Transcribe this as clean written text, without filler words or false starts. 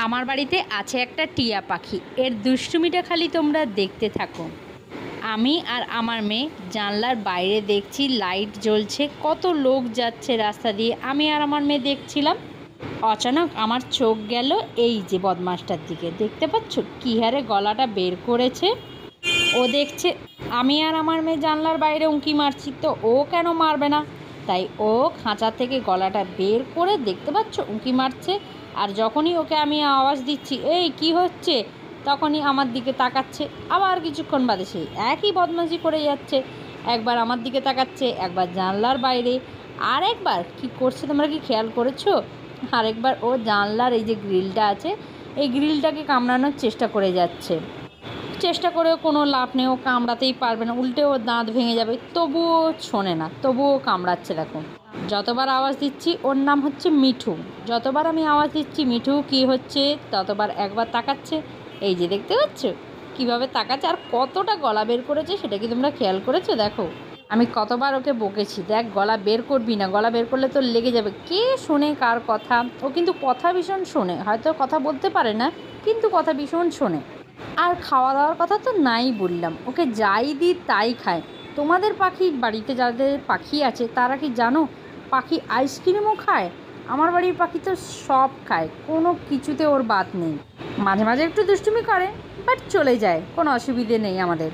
আমার বাড়িতে আছে একটা টিয়া পাখি। এর দুষ্টুমিটা খালি তোমরা দেখতে থাকো। আমি আর আমার মেয়ে জানলার বাইরে দেখছি লাইট জ্বলছে, কত লোক যাচ্ছে রাস্তা দিয়ে। আমি আর আমার মেয়ে দেখছিলাম। অচানক আমার চোখ গেল এই যে বদমাসটার দিকে। দেখতে পাচ্ছ কী হারে গলাটা বের করেছে। ও দেখছে আমি আর আমার মেয়ে জানলার বাইরে উঁকি মারছি, তো ও কেন মারবে না? তাই ও খাঁচা থেকে গলাটা বের করে দেখতে পাচ্ছ উঁকি মারছে। আর যখনই ওকে আমি আওয়াজ দিচ্ছি এই কি হচ্ছে, তখনই আমার দিকে তাকাচ্ছে। আবার কিছুক্ষণ বাদে সেই একই বদমাশি করে যাচ্ছে। একবার আমার দিকে তাকাচ্ছে, একবার জানলার বাইরে, আর একবার কী করছে তোমরা কি খেয়াল করেছো? আরেকবার ও জানলার এই যে গ্রিলটা আছে, এই গ্রিলটাকে কামড়ানোর চেষ্টা করে যাচ্ছে। চেষ্টা করেও কোনো লাভ নেই, ও কামড়াতেই পারবে না, উল্টে ওর দাঁত ভেঙে যাবে। তবুও শোনে না, তবুও কামড়াচ্ছে। দেখো যতবার আওয়াজ দিচ্ছি, ওর নাম হচ্ছে মিঠু। যতবার আমি আওয়াজ দিচ্ছি মিঠু কি হচ্ছে, ততবার একবার তাকাচ্ছে। এই যে দেখতে পাচ্ছ কীভাবে তাকাচ্ছে, আর কতটা গলা বের করেছে সেটা কি তোমরা খেয়াল করেছো? দেখো আমি কতবার ওকে বকেছি, দেখ গলা বের করবি না, গলা বের করলে তো লেগে যাবে। কে শোনে কার কথা? ও কিন্তু কথা ভীষণ শোনে, হয়তো কথা বলতে পারে না, কিন্তু কথা ভীষণ শোনে। আর খাওয়া দাওয়ার কথা তো নাই বললাম, ওকে যাই দিই তাই খায়। তোমাদের পাখি বাড়িতে যাদের পাখি আছে তারা কি জানো পাখি আইসক্রিমও খায়? আমার বাড়ির পাখি তো সব খায়, কোনো কিছুতে ওর বাদ নেই। মাঝে মাঝে একটু দুষ্টুমি করে, বাট চলে যায়, কোনো অসুবিধে নেই আমাদের।